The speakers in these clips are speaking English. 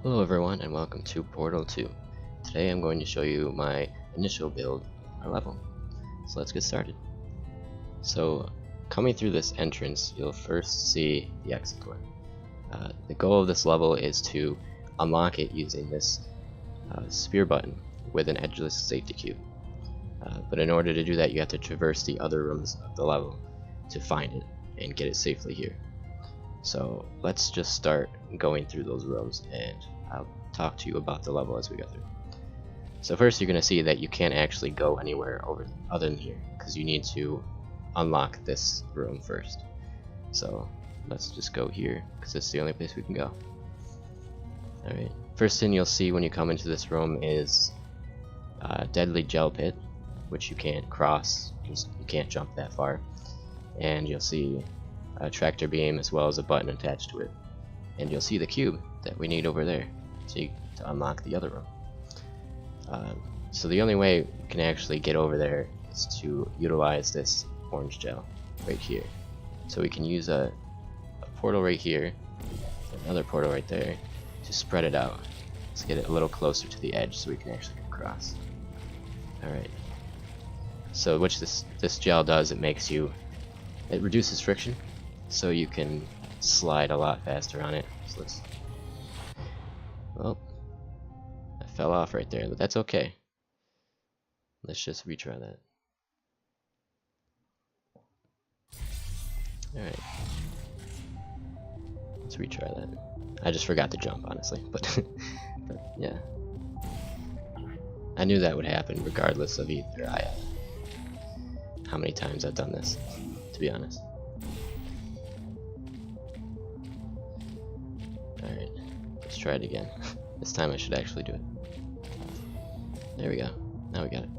Hello everyone and welcome to Portal 2. Today I'm going to show you my initial build, our level. So let's get started. So coming through this entrance, you'll first see the exit door. The goal of this level is to unlock it using this spear button with an edgeless safety cube. But in order to do that, you have to traverse the other rooms of the level to find it and get it safely here. So let's just start going through those rooms and I'll talk to you about the level as we go through. So first you're going to see that you can't actually go anywhere over other than here because you need to unlock this room first. So let's just go here because it's the only place we can go. Alright, first thing you'll see when you come into this room is a deadly gel pit, which you can't cross, you can't jump that far. And you'll see a tractor beam as well as a button attached to it. And you'll see the cube that we need over there to unlock the other room. So the only way we can actually get over there is to utilize this orange gel right here. So we can use a portal right here, another portal right there, to spread it out. Let's get it a little closer to the edge so we can actually get across. Alright. So what this gel does, it reduces friction, so you can slide a lot faster on it. So well, I fell off right there, but that's okay. Let's just retry that. Alright. Let's retry that. I just forgot to jump, honestly, but yeah. I knew that would happen regardless of how many times I've done this, to be honest. Alright, let's try it again. This time I should actually do it. There we go. Now we got it.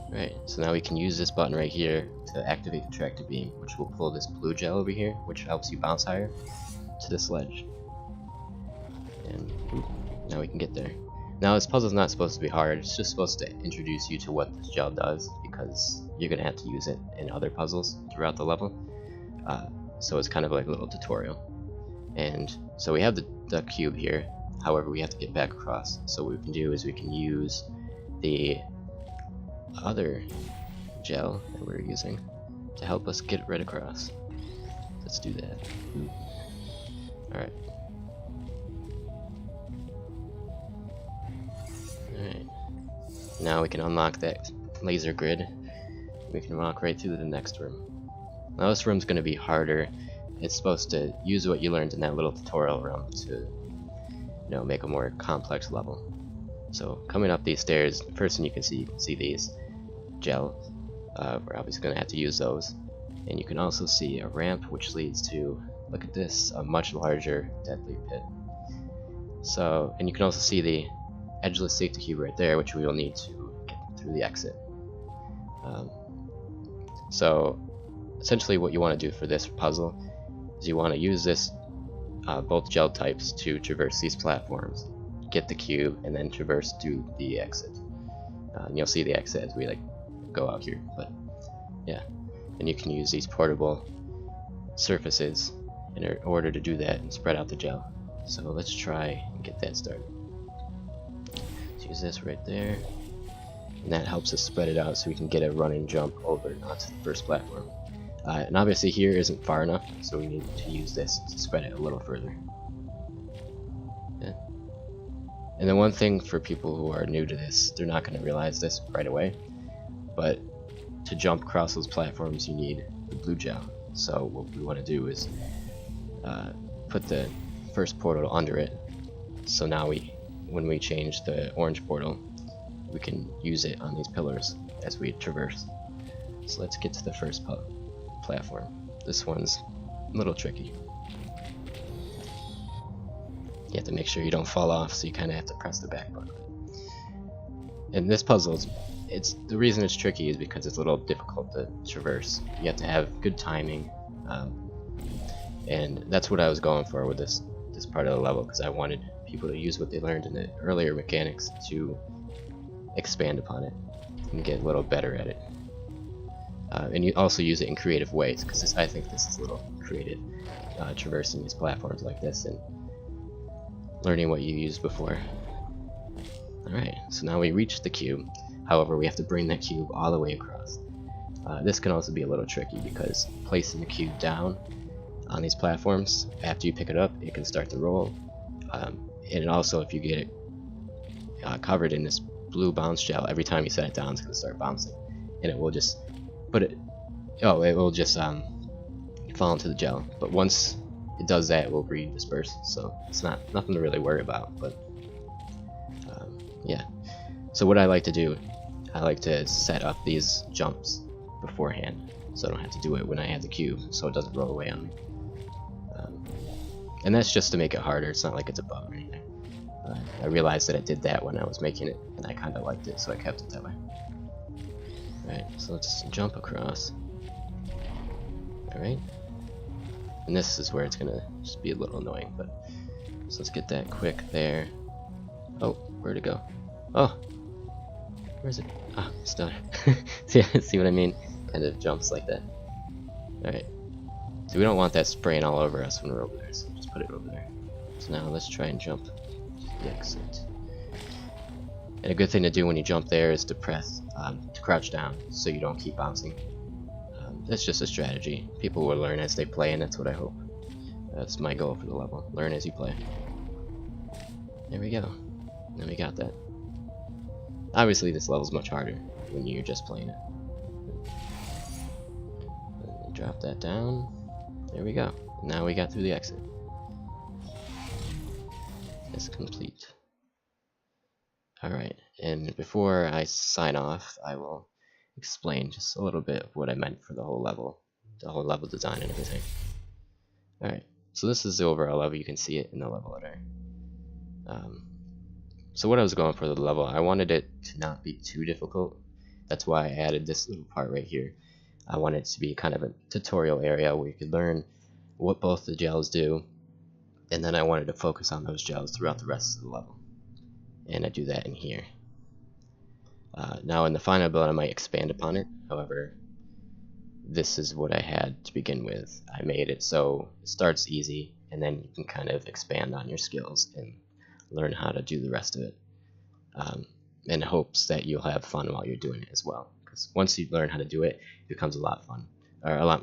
Alright, so now we can use this button right here to activate the tractor beam, which will pull this blue gel over here, which helps you bounce higher to this ledge. And now we can get there. Now this puzzle's not supposed to be hard, it's just supposed to introduce you to what this gel does, because you're going to have to use it in other puzzles throughout the level. So it's kind of like a little tutorial. And so we have the cube here, however we have to get back across. So what we can do is we can use the other gel that we're using to help us get right across. Let's do that. Alright. Alright. Now we can unlock that laser grid. We can walk right through the next room. Now this room's going to be harder. It's supposed to use what you learned in that little tutorial room to, make a more complex level. So coming up these stairs, first thing you can see these gels. We're obviously going to have to use those. And you can also see a ramp which leads to, look at this, a much larger deadly pit. So, and you can also see the edgeless safety cube right there, which we will need to get through the exit. So essentially what you want to do for this puzzle is you want to use this both gel types to traverse these platforms, get the cube, and then traverse to the exit. And you'll see the exit as we go out here, but yeah. And you can use these portable surfaces in order to do that and spread out the gel. So let's try and get that started. Let's use this right there, and that helps us spread it out so we can get a running jump over onto the first platform. And obviously here isn't far enough, so we need to use this to spread it a little further. Yeah. And then one thing for people who are new to this, they're not going to realize this right away, but to jump across those platforms you need the blue gel. So what we want to do is put the first portal under it, so now when we change the orange portal, we can use it on these pillars as we traverse. So let's get to the first platform. This one's a little tricky. You have to make sure you don't fall off, so you kind of have to press the back button. And this puzzle, the reason it's tricky is because it's a little difficult to traverse. You have to have good timing, and that's what I was going for with this part of the level, because I wanted people to use what they learned in the earlier mechanics to expand upon it and get a little better at it. And you also use it in creative ways, because I think this is a little creative, traversing these platforms like this. And learning what you used before. Alright, so now we reached the cube. However, we have to bring that cube all the way across. This can also be a little tricky because placing the cube down on these platforms, after you pick it up, it can start to roll. And also, if you get it covered in this blue bounce gel, every time you set it down, it's going to start bouncing. And it will just it will just fall into the gel. But once it does that, it will redisperse. So it's nothing to really worry about. But yeah. So what I like to do, I like to set up these jumps beforehand, so I don't have to do it when I have the cube, so it doesn't roll away on me. And that's just to make it harder. It's not like it's a bug or anything. I realized that it did that when I was making it, and I kind of liked it, so I kept it that way. Alright, so let's jump across. Alright. And this is where it's gonna just be a little annoying, but so let's get that quick there. Oh, where'd it go? Oh, where's it? Ah, it's done. See what I mean? Kind of jumps like that. Alright. So we don't want that spraying all over us when we're over there, so just put it over there. So now let's try and jump to the exit. And a good thing to do when you jump there is to press, to crouch down so you don't keep bouncing. That's just a strategy. People will learn as they play, and that's what I hope. That's my goal for the level. Learn as you play. There we go. And we got that. Obviously this level's much harder when you're just playing it. Drop that down. There we go. Now we got through the exit. It's complete. Alright, and before I sign off, I will explain just a little bit of what I meant for the whole level design and everything. Alright, so this is the overall level. You can see it in the level editor. So what I was going for the level, I wanted it to not be too difficult. That's why I added this little part right here. I want it to be kind of a tutorial area where you could learn what both the gels do, and then I wanted to focus on those gels throughout the rest of the level. And I do that in here. Now in the final build I might expand upon it. However, this is what I had to begin with. I made it so it starts easy, and then you can kind of expand on your skills and learn how to do the rest of it, in hopes that you'll have fun while you're doing it as well. Because once you learn how to do it, it becomes a lot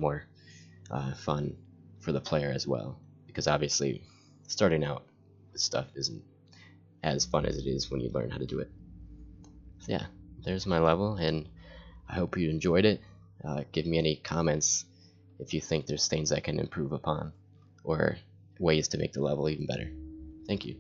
more fun for the player as well. Because obviously, starting out with stuff isn't as fun as it is when you learn how to do it. So yeah, there's my level, and I hope you enjoyed it. Give me any comments if you think there's things I can improve upon, or ways to make the level even better. Thank you.